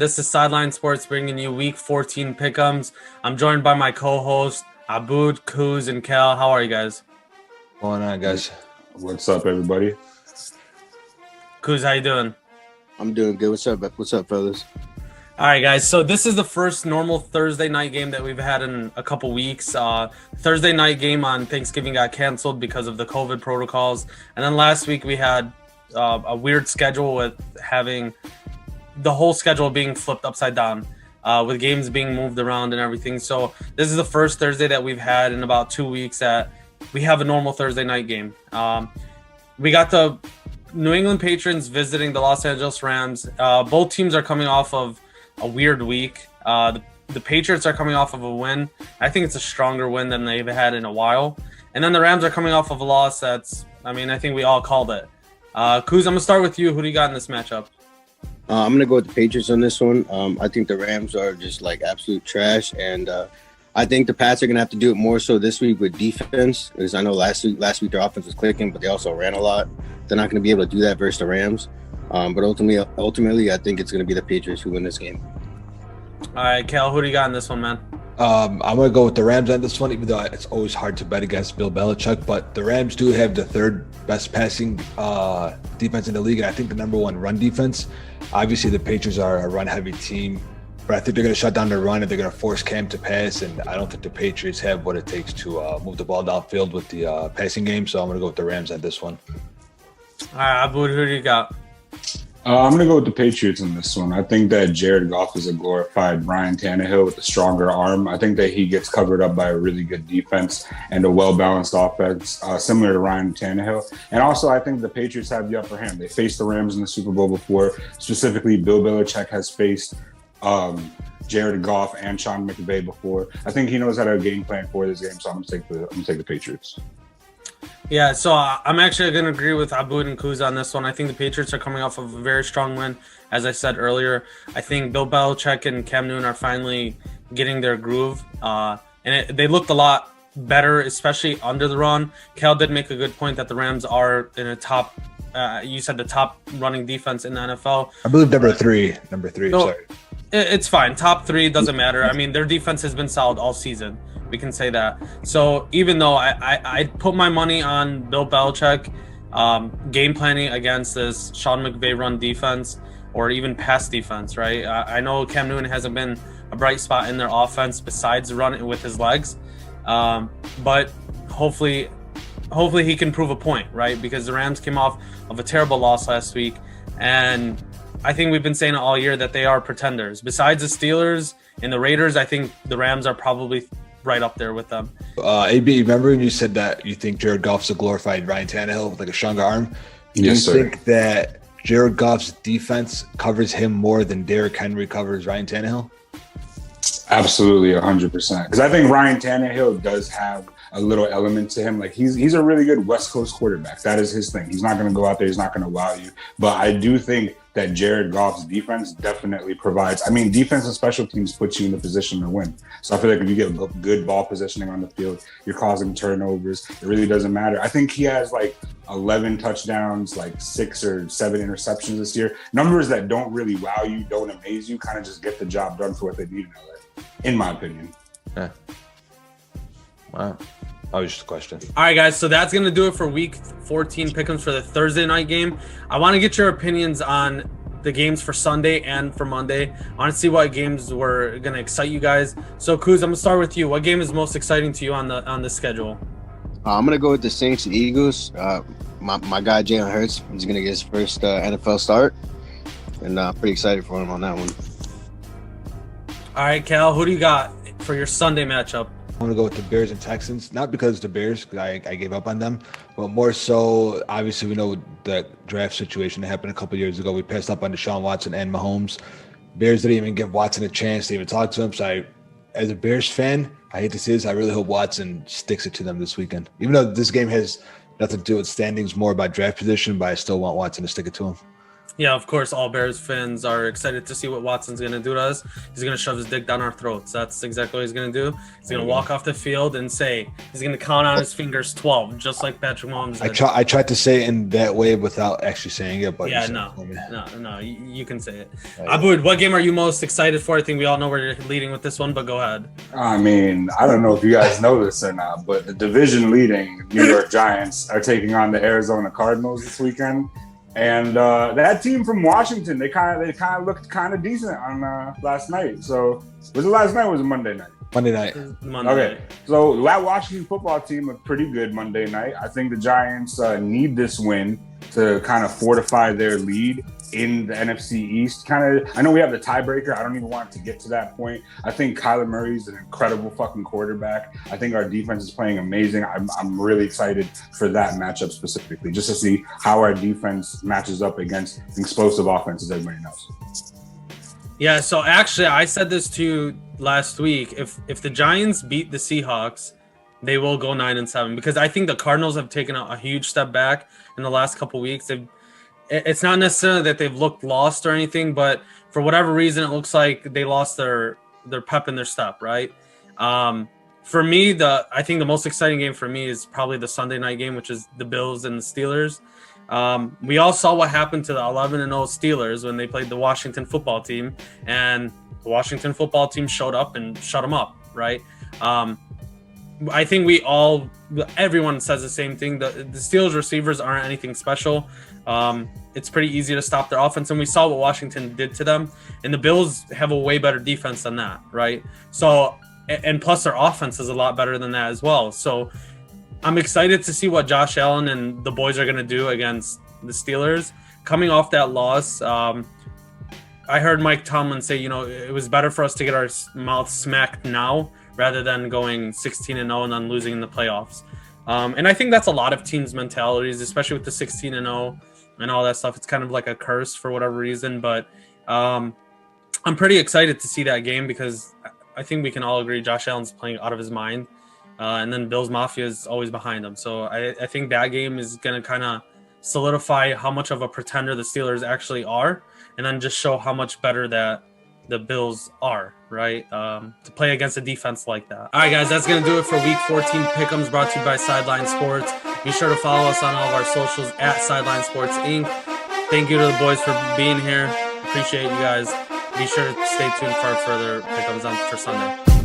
This is SideLine Sports bringing you Week 14 Pick-Ems. I'm joined by my co-host, Aboud, Kuz, and Kel. How are you guys? What's going on, guys? What's up, everybody? Kuz, how you doing? I'm doing good. What's up, fellas? All right, guys. So this is the first normal Thursday night game that we've had in a couple weeks. Thursday night game on Thanksgiving got canceled because of the COVID protocols. And then last week we had a weird schedule with having the whole schedule being flipped upside down, with games being moved around and everything. So this is the first Thursday that we've had in about 2 weeks that we have a normal Thursday night game. We got the New England Patriots visiting the Los Angeles Rams. Both teams are coming off of a weird week. The Patriots are coming off of a win. I think it's a stronger win than they've had in a while. And then the Rams are coming off of a loss I think we all called it. Kuz, I'm going to start with you. Who do you got in this matchup? I'm going to go with the Patriots on this one. I think the Rams are just like absolute trash. And I think the Pats are going to have to do it more so this week with defense. Because I know last week their offense was clicking, but they also ran a lot. They're not going to be able to do that versus the Rams. But ultimately, I think it's going to be the Patriots who win this game. All right, Kel, who do you got in this one, man? I'm going to go with the Rams on this one, even though it's always hard to bet against Bill Belichick. But the Rams do have the third best passing defense in the league, and I think the number one run defense. Obviously, the Patriots are a run-heavy team, but I think they're going to shut down the run and they're going to force Cam to pass, and I don't think the Patriots have what it takes to move the ball downfield with the passing game, so I'm going to go with the Rams on this one. All right, Abu, who do you got? I'm going to go with the Patriots in this one. I think that Jared Goff is a glorified Ryan Tannehill with a stronger arm. I think that he gets covered up by a really good defense and a well-balanced offense, similar to Ryan Tannehill. And also, I think the Patriots have the upper hand. They faced the Rams in the Super Bowl before. Specifically, Bill Belichick has faced Jared Goff and Sean McVay before. I think he knows how to game plan for this game, so I'm going to take the Patriots. Yeah, so I'm actually going to agree with Aboud and Kuz on this one. I think the Patriots are coming off of a very strong win. As I said earlier, I think Bill Belichick and Cam Newton are finally getting their groove. They looked a lot better, especially under the run. Cal did make a good point that the Rams are in a top, you said the top running defense in the NFL. I believe number three, sorry. It's fine. Top three, doesn't matter. I mean, their defense has been solid all season. We can say that. So even though I put my money on Bill Belichick game planning against this Sean McVay run defense or even pass defense, right? I know Cam Newton hasn't been a bright spot in their offense besides running with his legs, but hopefully he can prove a point, right? Because the Rams came off of a terrible loss last week, and I think we've been saying it all year that they are pretenders. Besides the Steelers and the Raiders, I think the Rams are probably right up there with them. AB, remember when you said that you think Jared Goff's a glorified Ryan Tannehill with like a stronger arm? Do Yes, you sir. think that Jared Goff's defense covers him more than Derrick Henry covers Ryan Tannehill? Absolutely, 100%. Because I think Ryan Tannehill does have a little element to him. Like he's a really good West Coast quarterback. That is his thing. He's not going to go out there. He's not going to wow you. But I do think that Jared Goff's defense definitely provides. I mean, defense and special teams put you in the position to win. So I feel like if you get good ball positioning on the field, you're causing turnovers. It really doesn't matter. I think he has like 11 touchdowns, like 6 or 7 interceptions this year. Numbers that don't really wow you, don't amaze you, kind of just get the job done for what they need in LA, in my opinion. Yeah. Wow. That was just a question. All right, guys. So that's going to do it for Week 14 Pick'ems for the Thursday night game. I want to get your opinions on the games for Sunday and for Monday. I want to see what games were going to excite you guys. So, Kuz, I'm going to start with you. What game is most exciting to you on the schedule? I'm going to go with the Saints and Eagles. My guy, Jalen Hurts, is going to get his first NFL start. And pretty excited for him on that one. All right, Cal, who do you got for your Sunday matchup? I'm going to go with the Bears and Texans, not because the Bears, because I gave up on them, but more so, obviously, we know that draft situation that happened a couple years ago. We passed up on Deshaun Watson and Mahomes. Bears didn't even give Watson a chance to even talk to him. So as a Bears fan, I hate to say this, I really hope Watson sticks it to them this weekend. Even though this game has nothing to do with standings, more about draft position, but I still want Watson to stick it to him. Yeah, of course, all Bears fans are excited to see what Watson's going to do to us. He's going to shove his dick down our throats. That's exactly what he's going to do. He's going to walk off the field and say, he's going to count on his fingers 12, just like Patrick Mahomes did. I tried to say it in that way without actually saying it, but yeah, no, you can say it. Abud, what game are you most excited for? I think we all know where you're leading with this one, but go ahead. I mean, I don't know if you guys know this or not, but the division leading New York Giants are taking on the Arizona Cardinals this weekend. And that team from Washington, they kind of looked kind of decent on last night. So was it last night or was it Monday night? Monday night. Okay, so that Washington football team looked pretty good Monday night. I think the Giants need this win to kind of fortify their lead in the NFC East. I know we have the tiebreaker. I don't even want to get to that point. I think Kyler Murray's an incredible fucking quarterback. I think our defense is playing amazing. I'm really excited for that matchup specifically, just to see how our defense matches up against explosive offenses everybody knows. Yeah, so actually, I said this to you last week. If the Giants beat the Seahawks, they will go 9-7, because I think the Cardinals have taken a huge step back in the last couple of weeks. It's not necessarily that they've looked lost or anything, but for whatever reason, it looks like they lost their pep in their step, right? For me, I think the most exciting game for me is probably the Sunday night game, which is the Bills and the Steelers. We all saw what happened to the 11-0 Steelers when they played the Washington football team, and the Washington football team showed up and shut them up, right? I think everyone says the same thing. The Steelers receivers aren't anything special. It's pretty easy to stop their offense, and we saw what Washington did to them. And the Bills have a way better defense than that, right? So, and plus their offense is a lot better than that as well. So I'm excited to see what Josh Allen and the boys are going to do against the Steelers. Coming off that loss, I heard Mike Tomlin say, it was better for us to get our mouth smacked now rather than going 16-0 and then losing in the playoffs. And I think that's a lot of teams' mentalities, especially with the 16-0 and all that stuff. It's kind of like a curse for whatever reason. But I'm pretty excited to see that game, because I think we can all agree Josh Allen's playing out of his mind. And then Bills Mafia is always behind him. So I think that game is going to kind of solidify how much of a pretender the Steelers actually are, and then just show how much better that the Bills are, right? To play against a defense like that. All right, guys, that's going to do it for Week 14 Pick-Ems, brought to you by SideLine Sports. Be sure to follow us on all of our socials at SideLine Sports Inc. Thank you to the boys for being here. Appreciate you guys. Be sure to stay tuned for our further Pick-Ems for Sunday.